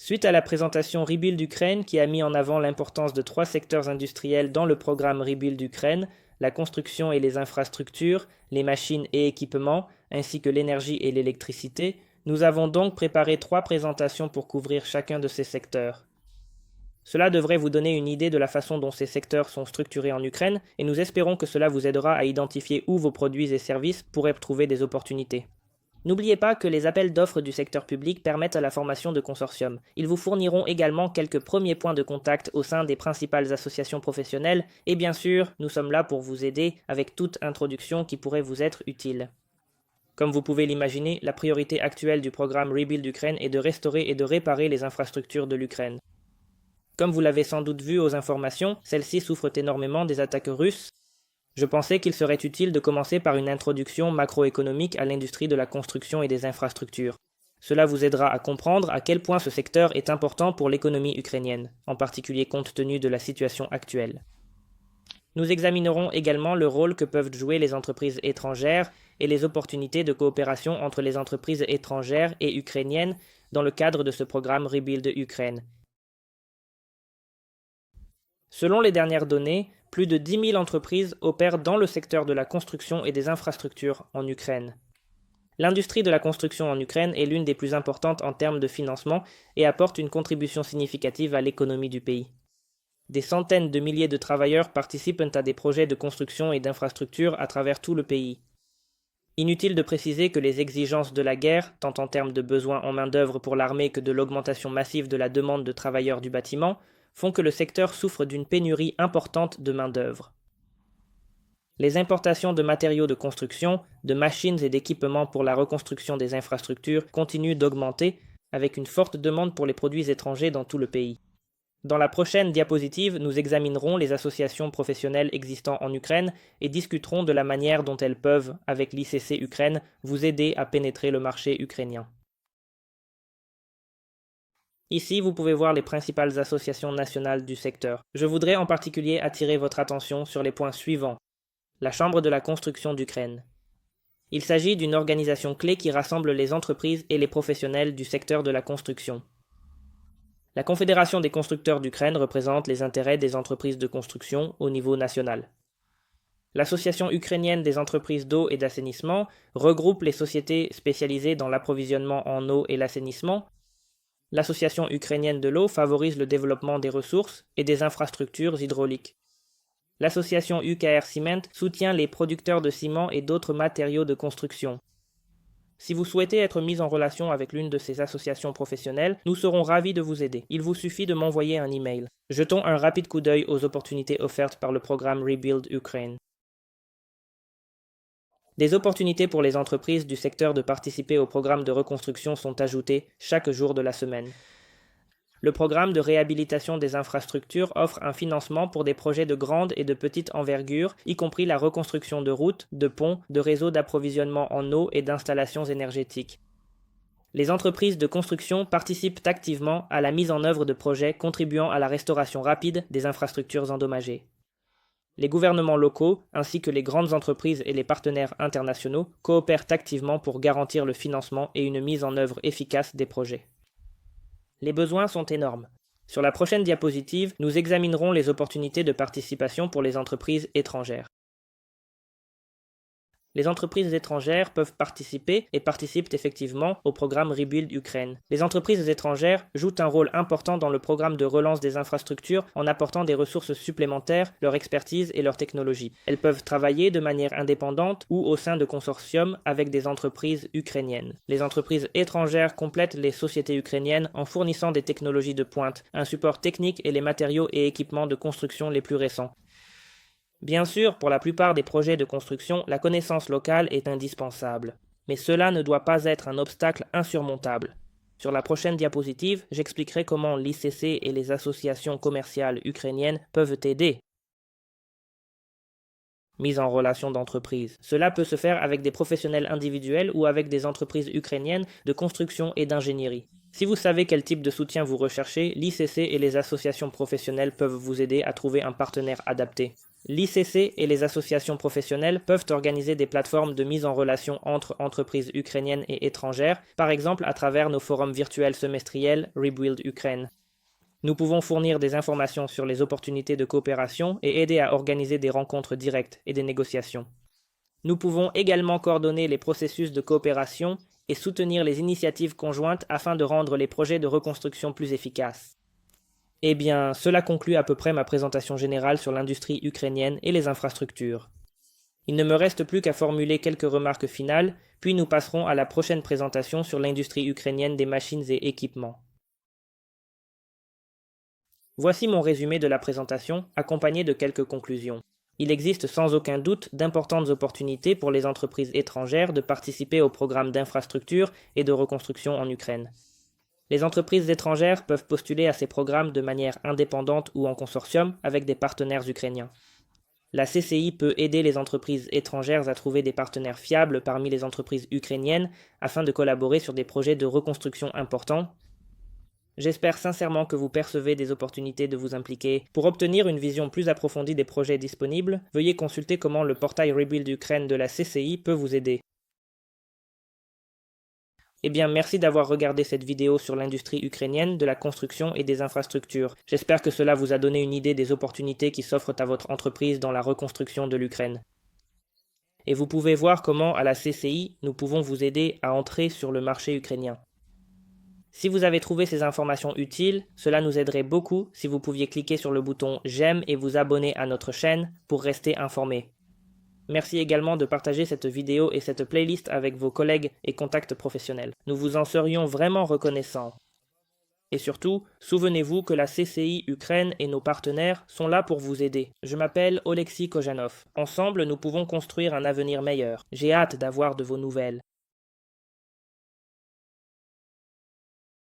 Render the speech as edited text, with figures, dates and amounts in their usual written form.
Suite à la présentation Rebuild Ukraine qui a mis en avant l'importance de 3 secteurs industriels dans le programme Rebuild Ukraine, la construction et les infrastructures, les machines et équipements, ainsi que l'énergie et l'électricité, nous avons donc préparé 3 présentations pour couvrir chacun de ces secteurs. Cela devrait vous donner une idée de la façon dont ces secteurs sont structurés en Ukraine et nous espérons que cela vous aidera à identifier où vos produits et services pourraient trouver des opportunités. N'oubliez pas que les appels d'offres du secteur public permettent à la formation de consortiums. Ils vous fourniront également quelques premiers points de contact au sein des principales associations professionnelles et bien sûr, nous sommes là pour vous aider avec toute introduction qui pourrait vous être utile. Comme vous pouvez l'imaginer, la priorité actuelle du programme Rebuild Ukraine est de restaurer et de réparer les infrastructures de l'Ukraine. Comme vous l'avez sans doute vu aux informations, celles-ci souffrent énormément des attaques russes. Je pensais qu'il serait utile de commencer par une introduction macroéconomique à l'industrie de la construction et des infrastructures. Cela vous aidera à comprendre à quel point ce secteur est important pour l'économie ukrainienne, en particulier compte tenu de la situation actuelle. Nous examinerons également le rôle que peuvent jouer les entreprises étrangères et les opportunités de coopération entre les entreprises étrangères et ukrainiennes dans le cadre de ce programme Rebuild Ukraine. Selon les dernières données, plus de 10 000 entreprises opèrent dans le secteur de la construction et des infrastructures en Ukraine. L'industrie de la construction en Ukraine est l'une des plus importantes en termes de financement et apporte une contribution significative à l'économie du pays. Des centaines de milliers de travailleurs participent à des projets de construction et d'infrastructures à travers tout le pays. Inutile de préciser que les exigences de la guerre, tant en termes de besoins en main-d'œuvre pour l'armée que de l'augmentation massive de la demande de travailleurs du bâtiment, font que le secteur souffre d'une pénurie importante de main-d'œuvre. Les importations de matériaux de construction, de machines et d'équipements pour la reconstruction des infrastructures continuent d'augmenter, avec une forte demande pour les produits étrangers dans tout le pays. Dans la prochaine diapositive, nous examinerons les associations professionnelles existantes en Ukraine et discuterons de la manière dont elles peuvent, avec l'ICC Ukraine, vous aider à pénétrer le marché ukrainien. Ici, vous pouvez voir les principales associations nationales du secteur. Je voudrais en particulier attirer votre attention sur les points suivants. La Chambre de la construction d'Ukraine. Il s'agit d'une organisation clé qui rassemble les entreprises et les professionnels du secteur de la construction. La Confédération des constructeurs d'Ukraine représente les intérêts des entreprises de construction au niveau national. L'Association ukrainienne des entreprises d'eau et d'assainissement regroupe les sociétés spécialisées dans l'approvisionnement en eau et l'assainissement. L'Association ukrainienne de l'eau favorise le développement des ressources et des infrastructures hydrauliques. L'association UKR Cement soutient les producteurs de ciment et d'autres matériaux de construction. Si vous souhaitez être mis en relation avec l'une de ces associations professionnelles, nous serons ravis de vous aider. Il vous suffit de m'envoyer un email. Jetons un rapide coup d'œil aux opportunités offertes par le programme Rebuild Ukraine. Des opportunités pour les entreprises du secteur de participer au programme de reconstruction sont ajoutées chaque jour de la semaine. Le programme de réhabilitation des infrastructures offre un financement pour des projets de grande et de petite envergure, y compris la reconstruction de routes, de ponts, de réseaux d'approvisionnement en eau et d'installations énergétiques. Les entreprises de construction participent activement à la mise en œuvre de projets contribuant à la restauration rapide des infrastructures endommagées. Les gouvernements locaux, ainsi que les grandes entreprises et les partenaires internationaux, coopèrent activement pour garantir le financement et une mise en œuvre efficace des projets. Les besoins sont énormes. Sur la prochaine diapositive, nous examinerons les opportunités de participation pour les entreprises étrangères. Les entreprises étrangères peuvent participer et participent effectivement au programme Rebuild Ukraine. Les entreprises étrangères jouent un rôle important dans le programme de relance des infrastructures en apportant des ressources supplémentaires, leur expertise et leur technologie. Elles peuvent travailler de manière indépendante ou au sein de consortiums avec des entreprises ukrainiennes. Les entreprises étrangères complètent les sociétés ukrainiennes en fournissant des technologies de pointe, un support technique et les matériaux et équipements de construction les plus récents. Bien sûr, pour la plupart des projets de construction, la connaissance locale est indispensable. Mais cela ne doit pas être un obstacle insurmontable. Sur la prochaine diapositive, j'expliquerai comment l'ICC et les associations commerciales ukrainiennes peuvent aider. Mise en relation d'entreprise. Cela peut se faire avec des professionnels individuels ou avec des entreprises ukrainiennes de construction et d'ingénierie. Si vous savez quel type de soutien vous recherchez, l'ICC et les associations professionnelles peuvent vous aider à trouver un partenaire adapté. L'ICC et les associations professionnelles peuvent organiser des plateformes de mise en relation entre entreprises ukrainiennes et étrangères, par exemple à travers nos forums virtuels semestriels Rebuild Ukraine. Nous pouvons fournir des informations sur les opportunités de coopération et aider à organiser des rencontres directes et des négociations. Nous pouvons également coordonner les processus de coopération et soutenir les initiatives conjointes afin de rendre les projets de reconstruction plus efficaces. Eh bien, cela conclut à peu près ma présentation générale sur l'industrie ukrainienne et les infrastructures. Il ne me reste plus qu'à formuler quelques remarques finales, puis nous passerons à la prochaine présentation sur l'industrie ukrainienne des machines et équipements. Voici mon résumé de la présentation, accompagné de quelques conclusions. Il existe sans aucun doute d'importantes opportunités pour les entreprises étrangères de participer au programme d'infrastructure et de reconstruction en Ukraine. Les entreprises étrangères peuvent postuler à ces programmes de manière indépendante ou en consortium avec des partenaires ukrainiens. La CCI peut aider les entreprises étrangères à trouver des partenaires fiables parmi les entreprises ukrainiennes afin de collaborer sur des projets de reconstruction importants. J'espère sincèrement que vous percevez des opportunités de vous impliquer. Pour obtenir une vision plus approfondie des projets disponibles, veuillez consulter comment le portail Rebuild Ukraine de la CCI peut vous aider. Eh bien, merci d'avoir regardé cette vidéo sur l'industrie ukrainienne de la construction et des infrastructures. J'espère que cela vous a donné une idée des opportunités qui s'offrent à votre entreprise dans la reconstruction de l'Ukraine. Et vous pouvez voir comment, à la CCI, nous pouvons vous aider à entrer sur le marché ukrainien. Si vous avez trouvé ces informations utiles, cela nous aiderait beaucoup si vous pouviez cliquer sur le bouton « J'aime » et vous abonner à notre chaîne pour rester informé. Merci également de partager cette vidéo et cette playlist avec vos collègues et contacts professionnels. Nous vous en serions vraiment reconnaissants. Et surtout, souvenez-vous que la CCI Ukraine et nos partenaires sont là pour vous aider. Je m'appelle Oleksiy Kojanov. Ensemble, nous pouvons construire un avenir meilleur. J'ai hâte d'avoir de vos nouvelles.